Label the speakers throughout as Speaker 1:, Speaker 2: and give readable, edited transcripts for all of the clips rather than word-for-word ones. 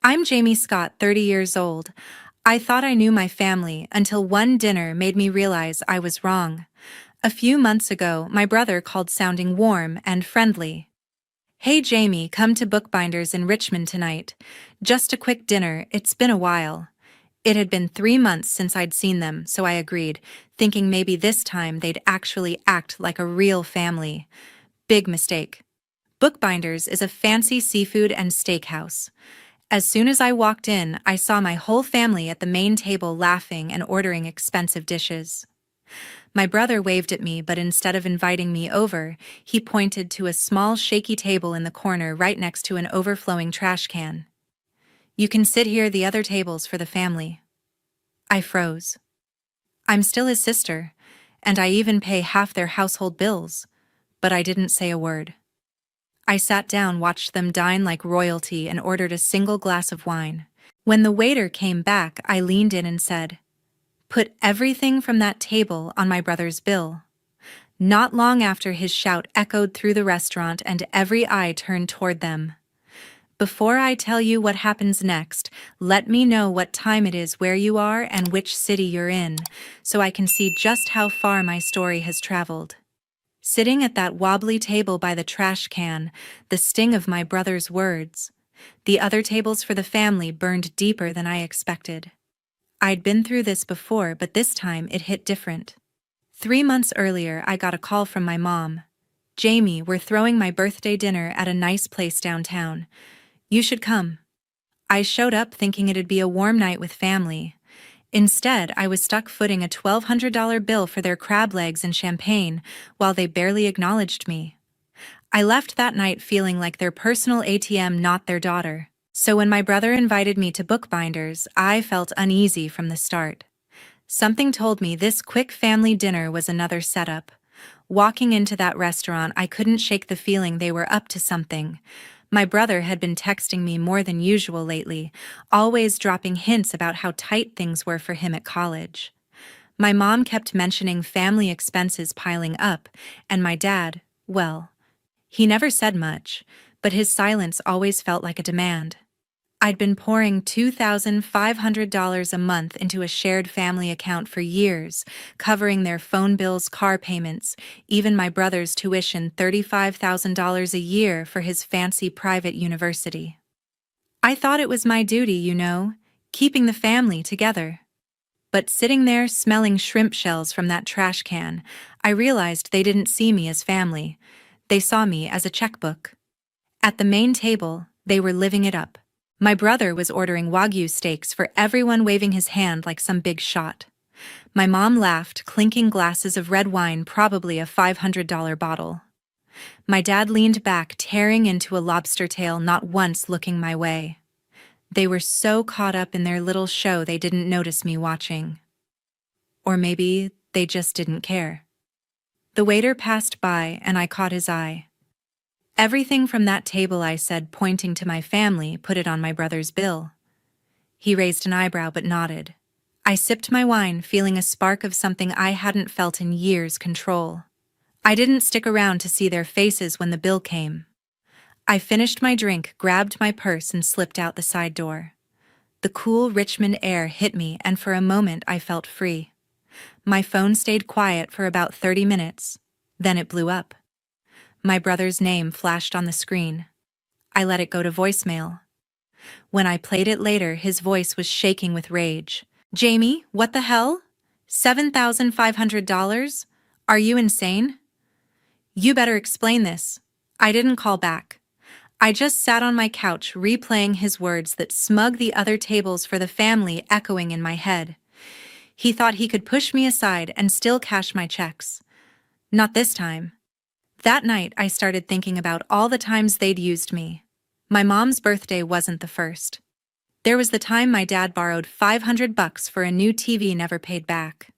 Speaker 1: I'm Jamie Scott, 30 years old. I thought I knew my family until one dinner made me realize I was wrong. A few months ago, my brother called sounding warm and friendly. "Hey Jamie, come to Bookbinders in Richmond tonight. Just a quick dinner, it's been a while." It had been 3 months since I'd seen them, so I agreed, thinking maybe this time they'd actually act like a real family. Big mistake. Bookbinders is a fancy seafood and steakhouse. As soon as I walked in, I saw my whole family at the main table laughing and ordering expensive dishes. My brother waved at me, but instead of inviting me over, he pointed to a small shaky table in the corner right next to an overflowing trash can. "You can sit here, the other table's for the family." I froze. I'm still his sister, and I even pay half their household bills, but I didn't say a word. I sat down, watched them dine like royalty, and ordered a single glass of wine. When the waiter came back, I leaned in and said, "Put everything from that table on my brother's bill." Not long after, his shout echoed through the restaurant and every eye turned toward them. Before I tell you what happens next, let me know what time it is where you are and which city you're in, so I can see just how far my story has traveled. Sitting at that wobbly table by the trash can, the sting of my brother's words. The other tables for the family burned deeper than I expected. I'd been through this before, but this time it hit different. 3 months earlier, I got a call from my mom. "Jamie, we're throwing my birthday dinner at a nice place downtown. You should come." I showed up thinking it'd be a warm night with family. Instead, I was stuck footing a $1,200 bill for their crab legs and champagne, while they barely acknowledged me. I left that night feeling like their personal ATM, not their daughter. So when my brother invited me to Bookbinders, I felt uneasy from the start. Something told me this quick family dinner was another setup. Walking into that restaurant, I couldn't shake the feeling they were up to something. My brother had been texting me more than usual lately, always dropping hints about how tight things were for him at college. My mom kept mentioning family expenses piling up, and my dad, well, he never said much, but his silence always felt like a demand. I'd been pouring $2,500 a month into a shared family account for years, covering their phone bills, car payments, even my brother's tuition, $35,000 a year for his fancy private university. I thought it was my duty, keeping the family together. But sitting there smelling shrimp shells from that trash can, I realized they didn't see me as family. They saw me as a checkbook. At the main table, they were living it up. My brother was ordering Wagyu steaks for everyone, waving his hand like some big shot. My mom laughed, clinking glasses of red wine, probably a $500 bottle. My dad leaned back, tearing into a lobster tail, not once looking my way. They were so caught up in their little show they didn't notice me watching. Or maybe they just didn't care. The waiter passed by and I caught his eye. "Everything from that table," I said, pointing to my family, "put it on my brother's bill." He raised an eyebrow but nodded. I sipped my wine, feeling a spark of something I hadn't felt in years: control. I didn't stick around to see their faces when the bill came. I finished my drink, grabbed my purse, and slipped out the side door. The cool Richmond air hit me, and for a moment I felt free. My phone stayed quiet for about 30 minutes. Then it blew up. My brother's name flashed on the screen. I let it go to voicemail. When I played it later, his voice was shaking with rage. "Jamie, what the hell? $7,500? Are you insane? You better explain this." I didn't call back. I just sat on my couch, replaying his words, that smug "the other tables for the family" echoing in my head. He thought he could push me aside and still cash my checks. Not this time. That night, I started thinking about all the times they'd used me. My mom's birthday wasn't the first. There was the time my dad borrowed $500 for a new TV, never paid back.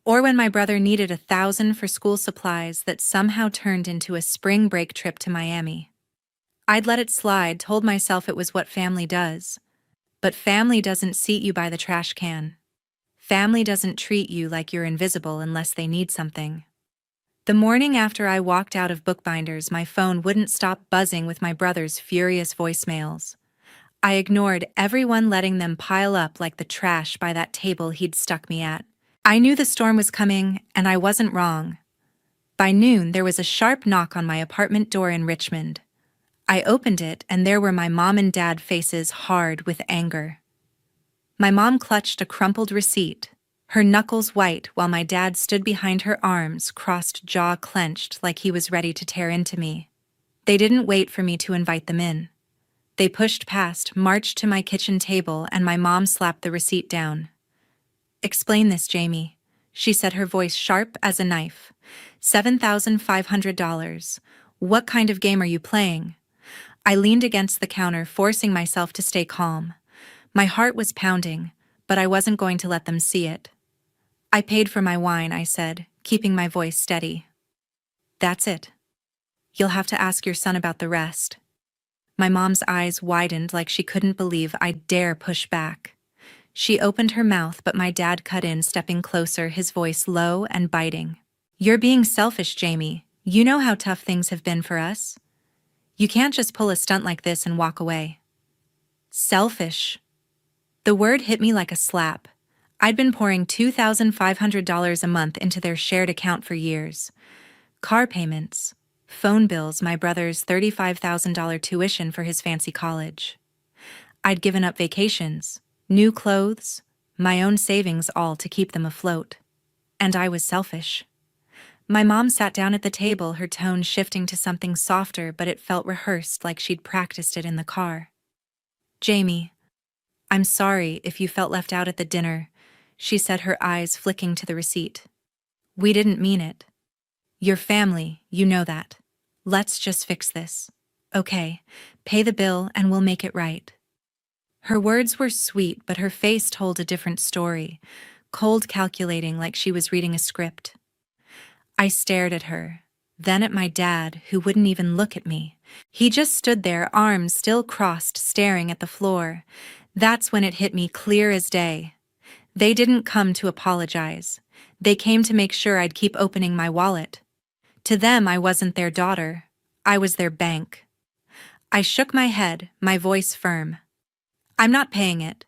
Speaker 1: Or when my brother needed $1,000 for school supplies that somehow turned into a spring break trip to Miami. I'd let it slide, told myself it was what family does. But family doesn't seat you by the trash can. Family doesn't treat you like you're invisible unless they need something. The morning after I walked out of Bookbinders, my phone wouldn't stop buzzing with my brother's furious voicemails. I ignored everyone, letting them pile up like the trash by that table he'd stuck me at. I knew the storm was coming, and I wasn't wrong. By noon, there was a sharp knock on my apartment door in Richmond. I opened it, and there were my mom and dad, faces hard with anger. My mom clutched a crumpled receipt, her knuckles white, while my dad stood behind her, arms crossed, jaw clenched, like he was ready to tear into me. They didn't wait for me to invite them in. They pushed past, marched to my kitchen table, and my mom slapped the receipt down. "Explain this, Jamie," she said, her voice sharp as a knife. $7,500. What kind of game are you playing?" I leaned against the counter, forcing myself to stay calm. My heart was pounding, but I wasn't going to let them see it. "I paid for my wine," I said, keeping my voice steady. "That's it. You'll have to ask your son about the rest." My mom's eyes widened like she couldn't believe I'd dare push back. She opened her mouth, but my dad cut in, stepping closer, his voice low and biting. "You're being selfish, Jamie. You know how tough things have been for us. You can't just pull a stunt like this and walk away." Selfish. The word hit me like a slap. I'd been pouring $2,500 a month into their shared account for years. Car payments, phone bills, my brother's $35,000 tuition for his fancy college. I'd given up vacations, new clothes, my own savings, all to keep them afloat. And I was selfish. My mom sat down at the table, her tone shifting to something softer, but it felt rehearsed, like she'd practiced it in the car. "Jamie, I'm sorry if you felt left out at the dinner," she said, her eyes flicking to the receipt. "We didn't mean it. Your family, you know that. Let's just fix this. Okay, pay the bill and we'll make it right." Her words were sweet, but her face told a different story, cold, calculating, like she was reading a script. I stared at her, then at my dad, who wouldn't even look at me. He just stood there, arms still crossed, staring at the floor. That's when it hit me clear as day. They didn't come to apologize. They came to make sure I'd keep opening my wallet. To them, I wasn't their daughter. I was their bank. I shook my head, my voice firm. "I'm not paying it.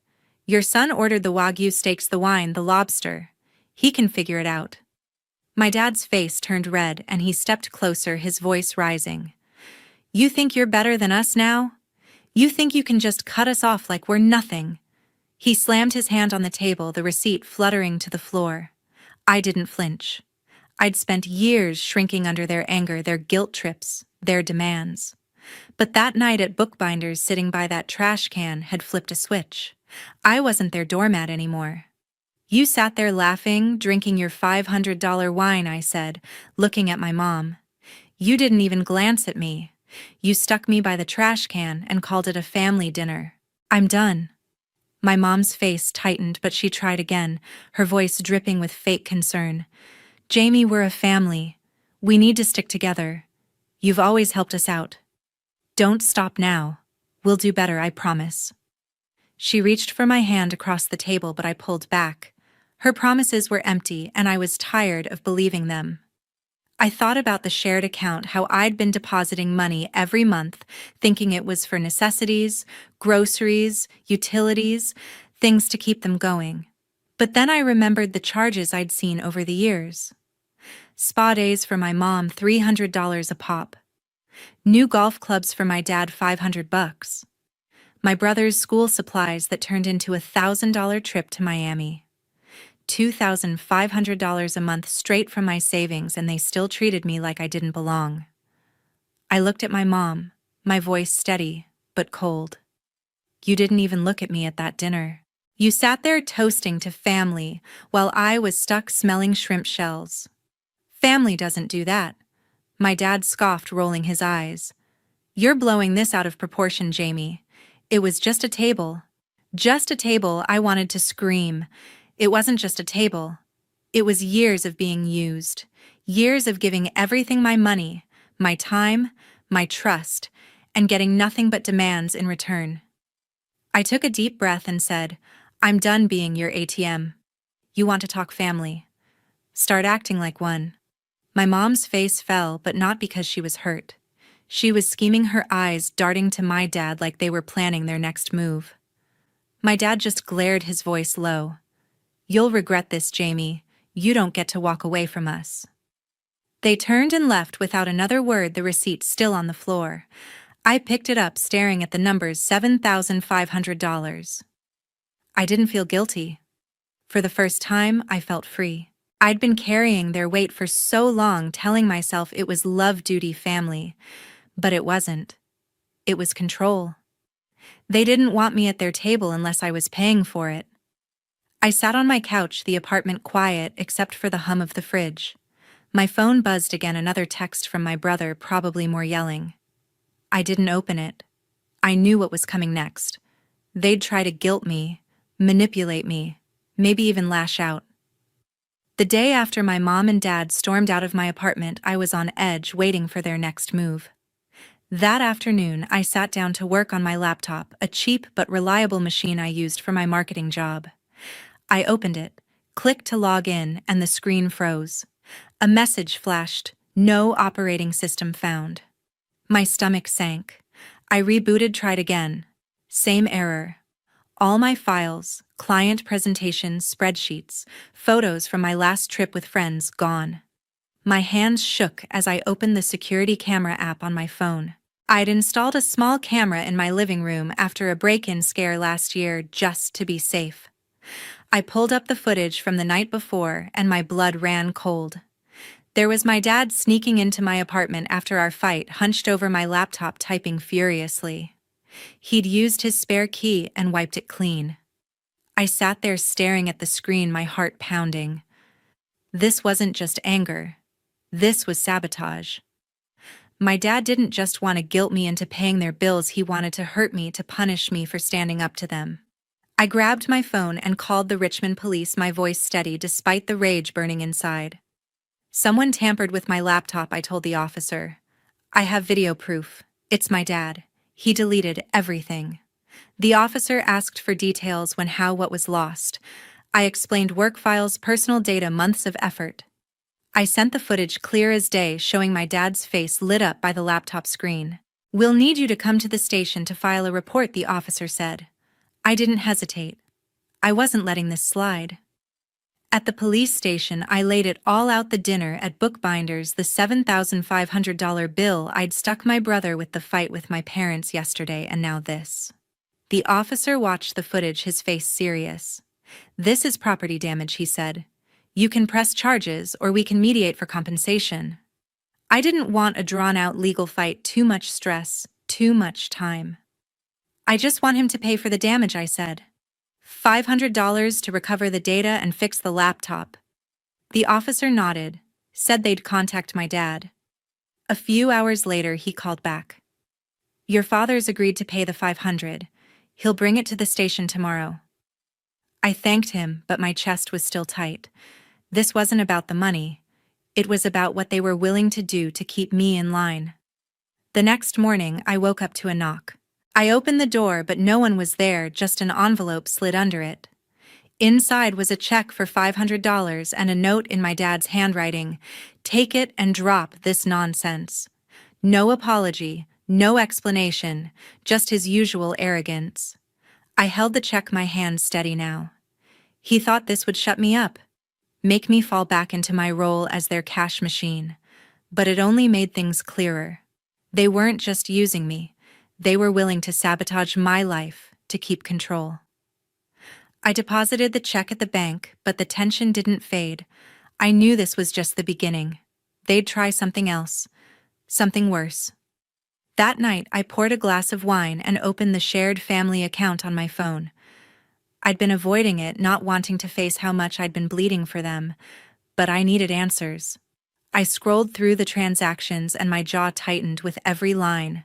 Speaker 1: Your son ordered the Wagyu steaks, the wine, the lobster. He can figure it out." My dad's face turned red, and he stepped closer, his voice rising. "You think you're better than us now? You think you can just cut us off like we're nothing?" He slammed his hand on the table, the receipt fluttering to the floor. I didn't flinch. I'd spent years shrinking under their anger, their guilt trips, their demands. But that night at Bookbinders, sitting by that trash can, had flipped a switch. I wasn't their doormat anymore. "You sat there laughing, drinking your $500 wine," I said, looking at my mom. "You didn't even glance at me. You stuck me by the trash can and called it a family dinner. I'm done." My mom's face tightened, but she tried again, her voice dripping with fake concern. "Jamie, we're a family. We need to stick together. You've always helped us out. Don't stop now. We'll do better, I promise." She reached for my hand across the table, but I pulled back. Her promises were empty, and I was tired of believing them. I thought about the shared account, how I'd been depositing money every month, thinking it was for necessities, groceries, utilities, things to keep them going. But then I remembered the charges I'd seen over the years. Spa days for my mom, $300 a pop. New golf clubs for my dad, $500. My brother's school supplies that turned into a $1,000 trip to Miami. $2,500 a month straight from my savings, and they still treated me like I didn't belong. I looked at my mom, my voice steady but cold. "You didn't even look at me at that dinner. You sat there toasting to family while I was stuck smelling shrimp shells." "Family doesn't do that." My dad scoffed, rolling his eyes. "You're blowing this out of proportion, Jamie. It was just a table. Just a table." I wanted to scream. It wasn't just a table. It was years of being used, years of giving everything, my money, my time, my trust, and getting nothing but demands in return. I took a deep breath and said, "I'm done being your ATM. You want to talk family? Start acting like one." My mom's face fell, but not because she was hurt. She was scheming, her eyes darting to my dad like they were planning their next move. My dad just glared, his voice low. "You'll regret this, Jamie. You don't get to walk away from us." They turned and left without another word, the receipt still on the floor. I picked it up, staring at the numbers, $7,500. I didn't feel guilty. For the first time, I felt free. I'd been carrying their weight for so long, telling myself it was love, duty, family. But it wasn't. It was control. They didn't want me at their table unless I was paying for it. I sat on my couch, the apartment quiet except for the hum of the fridge. My phone buzzed again, another text from my brother, probably more yelling. I didn't open it. I knew what was coming next. They'd try to guilt me, manipulate me, maybe even lash out. The day after my mom and dad stormed out of my apartment, I was on edge, waiting for their next move. That afternoon, I sat down to work on my laptop, a cheap but reliable machine I used for my marketing job. I opened it, clicked to log in, and the screen froze. A message flashed, "No operating system found." My stomach sank. I rebooted, tried again. Same error. All my files, client presentations, spreadsheets, photos from my last trip with friends, gone. My hands shook as I opened the security camera app on my phone. I'd installed a small camera in my living room after a break-in scare last year, just to be safe. I pulled up the footage from the night before, and my blood ran cold. There was my dad sneaking into my apartment after our fight, hunched over my laptop, typing furiously. He'd used his spare key and wiped it clean. I sat there staring at the screen, my heart pounding. This wasn't just anger. This was sabotage. My dad didn't just want to guilt me into paying their bills, he wanted to hurt me, to punish me for standing up to them. I grabbed my phone and called the Richmond police, my voice steady despite the rage burning inside. "Someone tampered with my laptop," I told the officer. "I have video proof. It's my dad. He deleted everything." The officer asked for details: when, how, what was lost. I explained: work files, personal data, months of effort. I sent the footage clear as day, showing my dad's face lit up by the laptop screen. "We'll need you to come to the station to file a report," the officer said. I didn't hesitate. I wasn't letting this slide. At the police station, I laid it all out: the dinner at Bookbinders, the $7,500 bill I'd stuck my brother with, the fight with my parents yesterday, and now this. The officer watched the footage, his face serious. "This is property damage," he said. "You can press charges, or we can mediate for compensation." I didn't want a drawn-out legal fight, too much stress, too much time. "I just want him to pay for the damage," I said. $500 to recover the data and fix the laptop. The officer nodded, said they'd contact my dad. A few hours later, he called back. "Your father's agreed to pay the $500. He'll bring it to the station tomorrow." I thanked him, but my chest was still tight. This wasn't about the money. It was about what they were willing to do to keep me in line. The next morning, I woke up to a knock. I opened the door, but no one was there, just an envelope slid under it. Inside was a check for $500 and a note in my dad's handwriting: "Take it and drop this nonsense." No apology, no explanation, just his usual arrogance. I held the check, my hand steady now. He thought this would shut me up, make me fall back into my role as their cash machine. But it only made things clearer. They weren't just using me. They were willing to sabotage my life to keep control. I deposited the check at the bank, but the tension didn't fade. I knew this was just the beginning. They'd try something else, something worse. That night, I poured a glass of wine and opened the shared family account on my phone. I'd been avoiding it, not wanting to face how much I'd been bleeding for them, but I needed answers. I scrolled through the transactions and my jaw tightened with every line.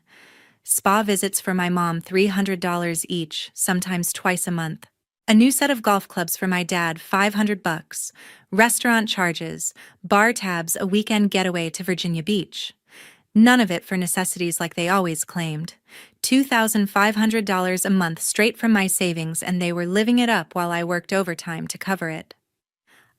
Speaker 1: Spa visits for my mom, $300 each, sometimes twice a month. A new set of golf clubs for my dad, $500. Restaurant charges, bar tabs, a weekend getaway to Virginia Beach. None of it for necessities like they always claimed. $2,500 a month straight from my savings, and they were living it up while I worked overtime to cover it.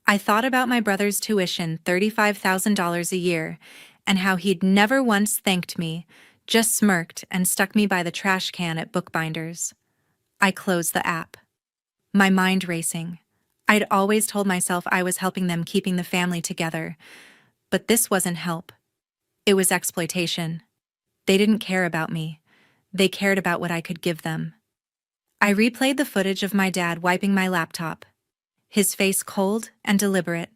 Speaker 1: I thought about my brother's tuition, $35,000 a year, and how he'd never once thanked me, just smirked and stuck me by the trash can at Bookbinders. I closed the app. My mind racing. I'd always told myself I was helping them, keeping the family together. But this wasn't help. It was exploitation. They didn't care about me. They cared about what I could give them. I replayed the footage of my dad wiping my laptop. His face cold and deliberate.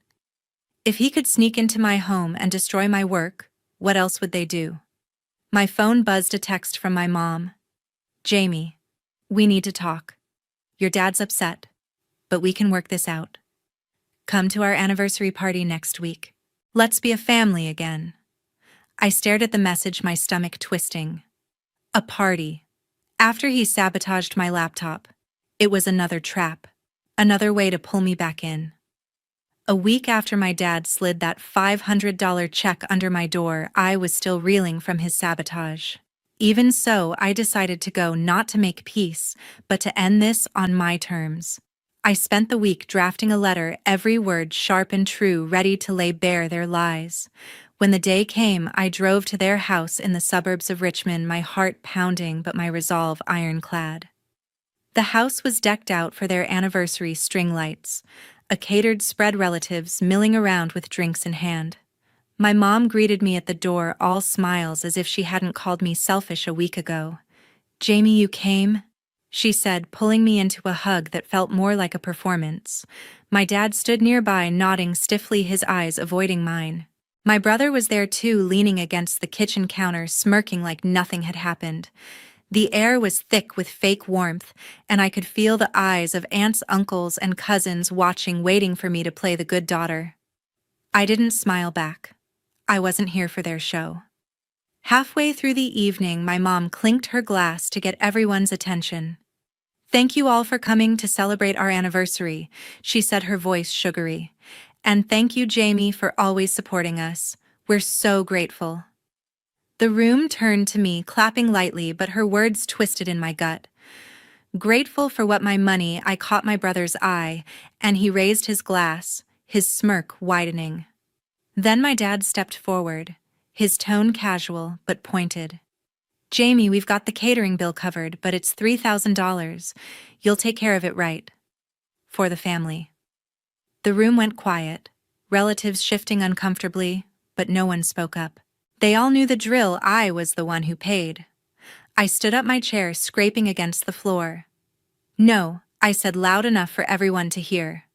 Speaker 1: If he could sneak into my home and destroy my work, what else would they do? My phone buzzed a text from my mom. Jamie, we need to talk. Your dad's upset, but we can work this out. Come to our anniversary party next week. Let's be a family again. I stared at the message, my stomach twisting. A party. After he sabotaged my laptop. It was another trap. Another way to pull me back in. A week after my dad slid that $500 check under my door, I was still reeling from his sabotage. Even so, I decided to go, not to make peace, but to end this on my terms. I spent the week drafting a letter, every word sharp and true, ready to lay bare their lies. When the day came, I drove to their house in the suburbs of Richmond, my heart pounding but my resolve ironclad. The house was decked out for their anniversary, string lights, a catered spread, relatives milling around with drinks in hand. My mom greeted me at the door, all smiles, as if she hadn't called me selfish a week ago. "Jamie, you came?" she said, pulling me into a hug that felt more like a performance. My dad stood nearby, nodding stiffly, his eyes avoiding mine. My brother was there too, leaning against the kitchen counter, smirking like nothing had happened. The air was thick with fake warmth, and I could feel the eyes of aunts, uncles, and cousins watching, waiting for me to play the good daughter. I didn't smile back. I wasn't here for their show. Halfway through the evening, my mom clinked her glass to get everyone's attention. "Thank you all for coming to celebrate our anniversary," she said, her voice sugary. "And thank you, Jamie, for always supporting us. We're so grateful." The room turned to me, clapping lightly, but her words twisted in my gut. Grateful for what? My money? I caught my brother's eye, and he raised his glass, his smirk widening. Then my dad stepped forward, his tone casual but pointed. "Jamie, we've got the catering bill covered, but it's $3,000. You'll take care of it, right? For the family." The room went quiet, relatives shifting uncomfortably, but no one spoke up. They all knew the drill. I was the one who paid. I stood up, my chair scraping against the floor. "No," I said loud enough for everyone to hear.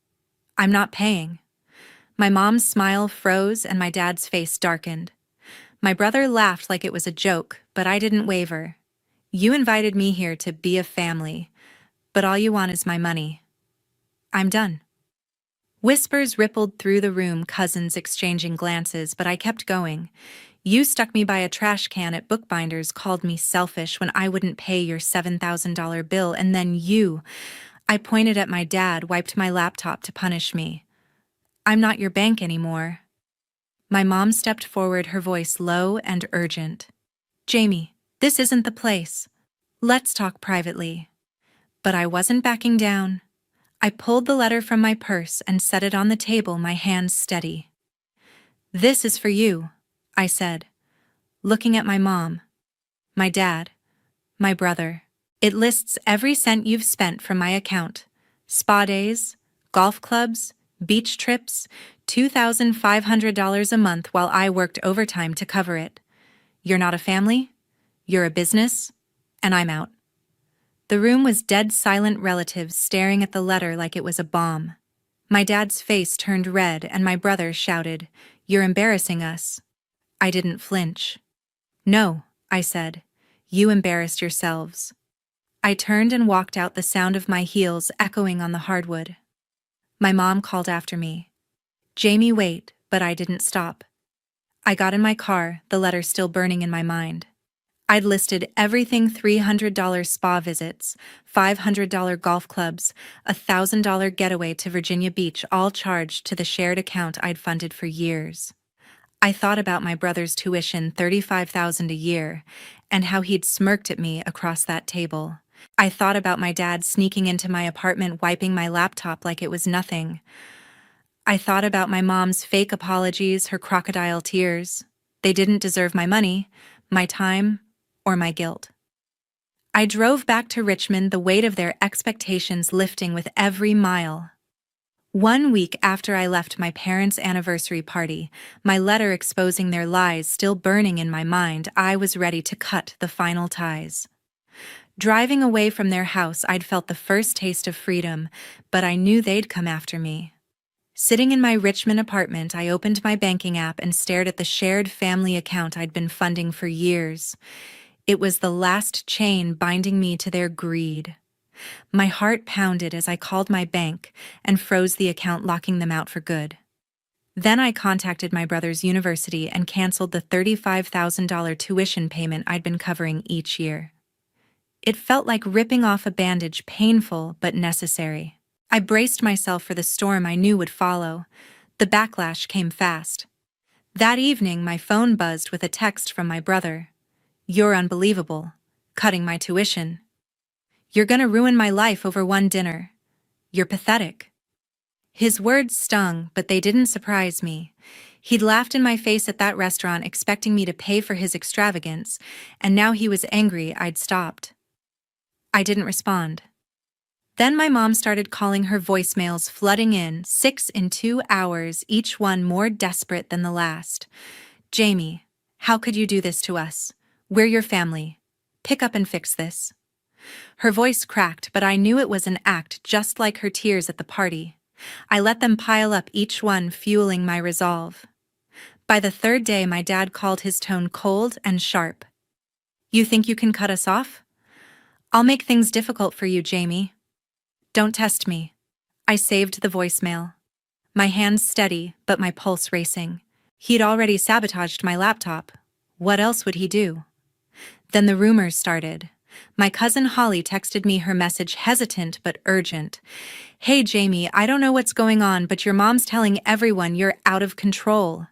Speaker 1: "I'm not paying." My mom's smile froze and my dad's face darkened. My brother laughed like it was a joke, but I didn't waver. "You invited me here to be a family, but all you want is my money. I'm done." Whispers rippled through the room, cousins exchanging glances, but I kept going. "You stuck me by a trash can at Bookbinders, called me selfish when I wouldn't pay your $7,000 bill, and then you," I pointed at my dad, "wiped my laptop to punish me. I'm not your bank anymore." My mom stepped forward, her voice low and urgent. "Jamie, this isn't the place. Let's talk privately." But I wasn't backing down. I pulled the letter from my purse and set it on the table, my hands steady. "This is for you," I said, looking at my mom, my dad, my brother. "It lists every cent you've spent from my account. Spa days, golf clubs, beach trips, $2,500 a month while I worked overtime to cover it. You're not a family, you're a business, and I'm out." The room was dead silent, relatives staring at the letter like it was a bomb. My dad's face turned red and my brother shouted, "You're embarrassing us." I didn't flinch. "No," I said. "You embarrassed yourselves." I turned and walked out, the sound of my heels echoing on the hardwood. My mom called after me. "Jamie, wait," but I didn't stop. I got in my car, the letter still burning in my mind. I'd listed everything: $300 spa visits, $500 golf clubs, $1,000 getaway to Virginia Beach, all charged to the shared account I'd funded for years. I thought about my brother's tuition, $35,000 a year, and how he'd smirked at me across that table. I thought about my dad sneaking into my apartment, wiping my laptop like it was nothing. I thought about my mom's fake apologies, her crocodile tears. They didn't deserve my money, my time, or my guilt. I drove back to Richmond, the weight of their expectations lifting with every mile. 1 week after I left my parents' anniversary party, my letter exposing their lies still burning in my mind, I was ready to cut the final ties. Driving away from their house, I'd felt the first taste of freedom, but I knew they'd come after me. Sitting in my Richmond apartment, I opened my banking app and stared at the shared family account I'd been funding for years. It was the last chain binding me to their greed. My heart pounded as I called my bank and froze the account, locking them out for good. Then I contacted my brother's university and canceled the $35,000 tuition payment I'd been covering each year. It felt like ripping off a bandage, painful but necessary. I braced myself for the storm I knew would follow. The backlash came fast. That evening, my phone buzzed with a text from my brother. "You're unbelievable. Cutting my tuition. You're gonna ruin my life over one dinner. You're pathetic." His words stung, but they didn't surprise me. He'd laughed in my face at that restaurant, expecting me to pay for his extravagance, and now he was angry I'd stopped. I didn't respond. Then my mom started calling, her voicemails flooding in, 6 in 2 hours, each one more desperate than the last. "Jamie, how could you do this to us? We're your family. Pick up and fix this." Her voice cracked, but I knew it was an act, just like her tears at the party. I let them pile up, each one fueling my resolve. By the third day, my dad called, his tone cold and sharp. "You think you can cut us off? I'll make things difficult for you, Jamie. Don't test me." I saved the voicemail. My hands steady, but my pulse racing. He'd already sabotaged my laptop. What else would he do? Then the rumors started. My cousin Holly texted me her message, hesitant but urgent. "Hey Jamie, I don't know what's going on, but your mom's telling everyone you're out of control.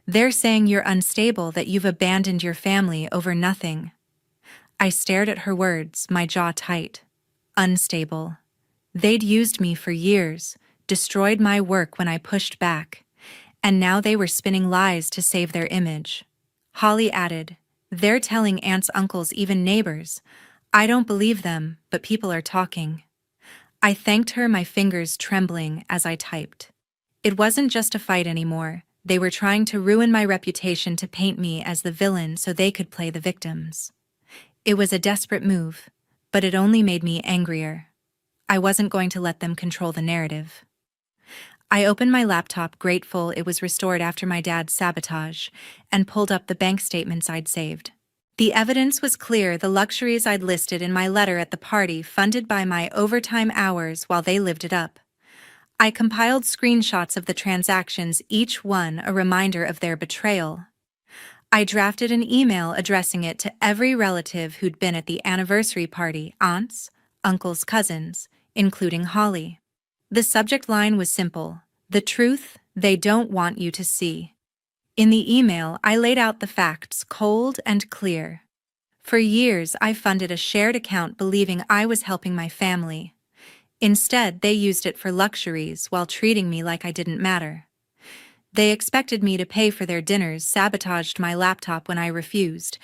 Speaker 1: They're saying you're unstable, that you've abandoned your family over nothing." I stared at her words, my jaw tight. Unstable. They'd used me for years, destroyed my work when I pushed back, and now they were spinning lies to save their image. Holly added, "They're telling aunts, uncles, even neighbors. I don't believe them, but people are talking." I thanked her, my fingers trembling as I typed. It wasn't just a fight anymore. They were trying to ruin my reputation, to paint me as the villain so they could play the victims. It was a desperate move, but it only made me angrier. I wasn't going to let them control the narrative. I opened my laptop, grateful it was restored after my dad's sabotage, and pulled up the bank statements I'd saved. The evidence was clear. The luxuries I'd listed in my letter at the party, funded by my overtime hours while they lived it up. I compiled screenshots of the transactions, each one a reminder of their betrayal. I drafted an email addressing it to every relative who'd been at the anniversary party, aunts, uncles, cousins, including Holly. The subject line was simple: "The truth they don't want you to see." In the email, I laid out the facts, cold and clear. For years, I funded a shared account believing I was helping my family. Instead, they used it for luxuries while treating me like I didn't matter. They expected me to pay for their dinners, sabotaged my laptop when I refused,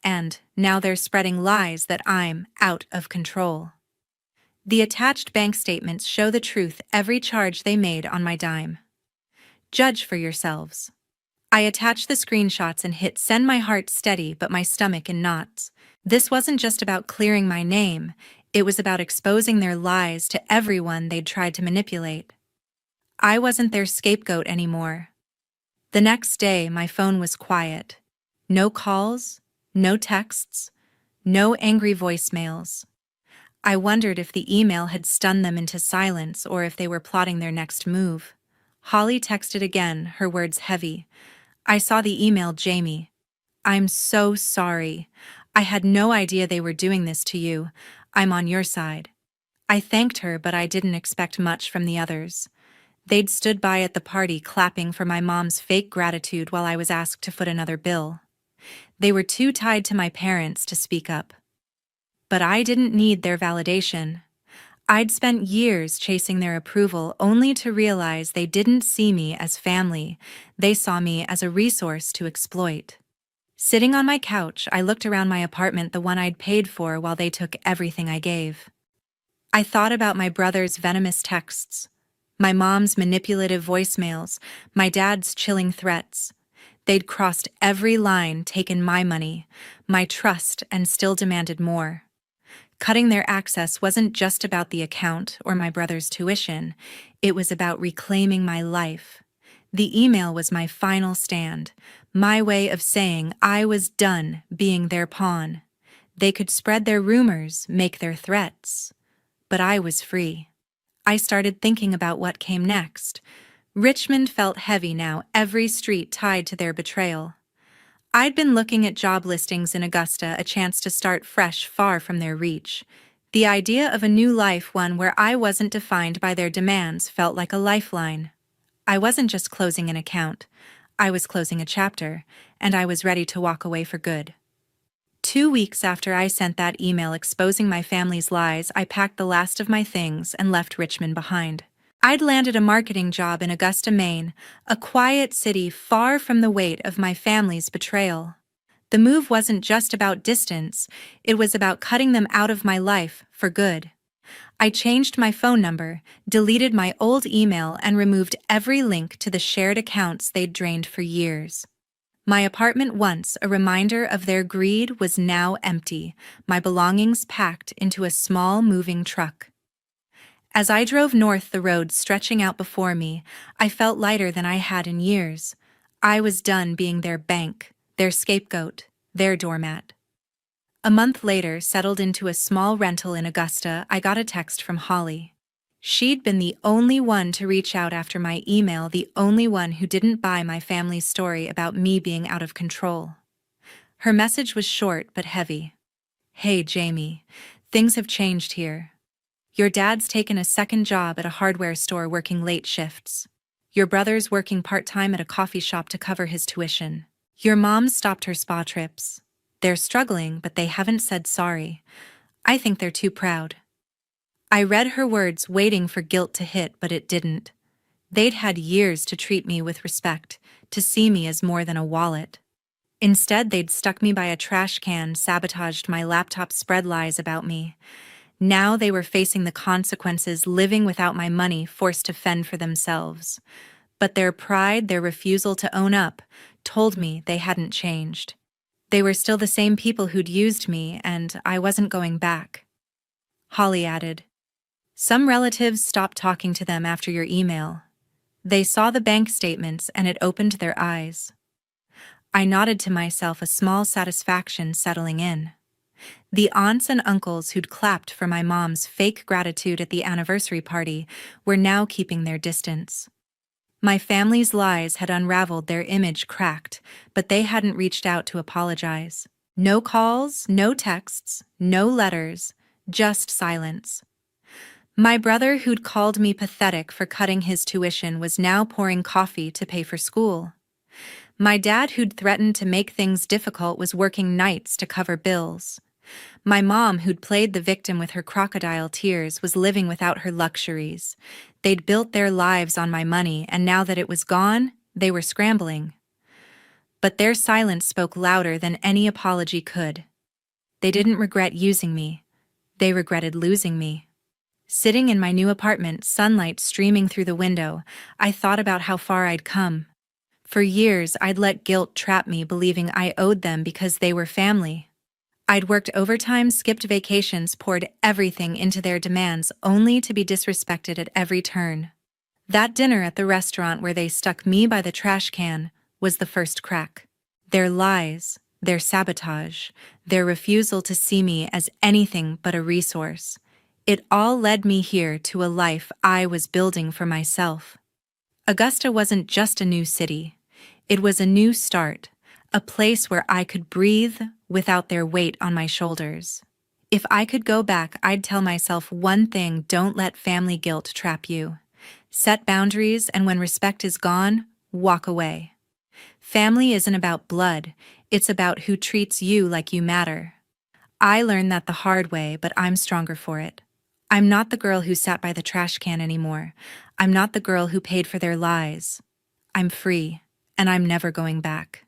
Speaker 1: and now they're spreading lies that I'm out of control. The attached bank statements show the truth, every charge they made on my dime. Judge for yourselves. I attached the screenshots and hit send, my heart steady but my stomach in knots. This wasn't just about clearing my name, it was about exposing their lies to everyone they'd tried to manipulate. I wasn't their scapegoat anymore. The next day, my phone was quiet. No calls, no texts, no angry voicemails. I wondered if the email had stunned them into silence or if they were plotting their next move. Holly texted again, her words heavy. I saw the email, Jamie. I'm so sorry. I had no idea they were doing this to you. I'm on your side. I thanked her, but I didn't expect much from the others. They'd stood by at the party, clapping for my mom's fake gratitude while I was asked to foot another bill. They were too tied to my parents to speak up. But I didn't need their validation. I'd spent years chasing their approval, only to realize they didn't see me as family. They saw me as a resource to exploit. Sitting on my couch, I looked around my apartment, the one I'd paid for, while they took everything I gave. I thought about my brother's venomous texts, my mom's manipulative voicemails, my dad's chilling threats. They'd crossed every line, taken my money, my trust, and still demanded more. Cutting their access wasn't just about the account or my brother's tuition, it was about reclaiming my life. The email was my final stand, my way of saying I was done being their pawn. They could spread their rumors, make their threats, but I was free. I started thinking about what came next. Richmond felt heavy now, every street tied to their betrayal. I'd been looking at job listings in Augusta, a chance to start fresh, far from their reach. The idea of a new life, one where I wasn't defined by their demands, felt like a lifeline. I wasn't just closing an account. I was closing a chapter, and I was ready to walk away for good. 2 weeks after I sent that email exposing my family's lies, I packed the last of my things and left Richmond behind. I'd landed a marketing job in Augusta, Maine, a quiet city far from the weight of my family's betrayal. The move wasn't just about distance, it was about cutting them out of my life for good. I changed my phone number, deleted my old email, and removed every link to the shared accounts they'd drained for years. My apartment, once a reminder of their greed, was now empty, my belongings packed into a small moving truck. As I drove north, the road stretching out before me, I felt lighter than I had in years. I was done being their bank, their scapegoat, their doormat. A month later, settled into a small rental in Augusta, I got a text from Holly. She'd been the only one to reach out after my email, the only one who didn't buy my family's story about me being out of control. Her message was short but heavy. "Hey, Jamie, things have changed here. Your dad's taken a second job at a hardware store working late shifts. Your brother's working part-time at a coffee shop to cover his tuition. Your mom's stopped her spa trips. They're struggling, but they haven't said sorry. I think they're too proud." I read her words, waiting for guilt to hit, but it didn't. They'd had years to treat me with respect, to see me as more than a wallet. Instead, they'd stuck me by a trash can, sabotaged my laptop, spread lies about me. Now they were facing the consequences, living without my money, forced to fend for themselves. But their pride, their refusal to own up, told me they hadn't changed. They were still the same people who'd used me, and I wasn't going back. Holly added, "Some relatives stopped talking to them after your email. They saw the bank statements and it opened their eyes." I nodded to myself, a small satisfaction settling in. The aunts and uncles who'd clapped for my mom's fake gratitude at the anniversary party were now keeping their distance. My family's lies had unraveled, their image cracked, but they hadn't reached out to apologize. No calls, no texts, no letters, just silence. My brother, who'd called me pathetic for cutting his tuition, was now pouring coffee to pay for school. My dad, who'd threatened to make things difficult, was working nights to cover bills. My mom, who'd played the victim with her crocodile tears, was living without her luxuries. They'd built their lives on my money, and now that it was gone, they were scrambling. But their silence spoke louder than any apology could. They didn't regret using me. They regretted losing me. Sitting in my new apartment, sunlight streaming through the window, I thought about how far I'd come. For years, I'd let guilt trap me, believing I owed them because they were family. I'd worked overtime, skipped vacations, poured everything into their demands, only to be disrespected at every turn. That dinner at the restaurant where they stuck me by the trash can was the first crack. Their lies, their sabotage, their refusal to see me as anything but a resource. It all led me here to a life I was building for myself. Augusta wasn't just a new city. It was a new start, a place where I could breathe without their weight on my shoulders. If I could go back, I'd tell myself one thing: don't let family guilt trap you. Set boundaries, and when respect is gone, walk away. Family isn't about blood, it's about who treats you like you matter. I learned that the hard way, but I'm stronger for it. I'm not the girl who sat by the trash can anymore. I'm not the girl who paid for their lies. I'm free, and I'm never going back.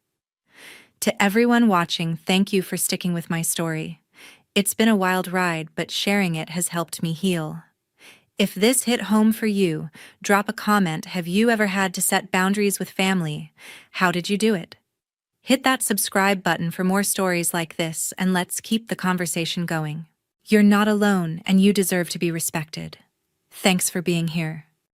Speaker 1: To everyone watching, thank you for sticking with my story. It's been a wild ride, but sharing it has helped me heal. If this hit home for you, drop a comment. Have you ever had to set boundaries with family? How did you do it? Hit that subscribe button for more stories like this, and let's keep the conversation going. You're not alone, and you deserve to be respected. Thanks for being here.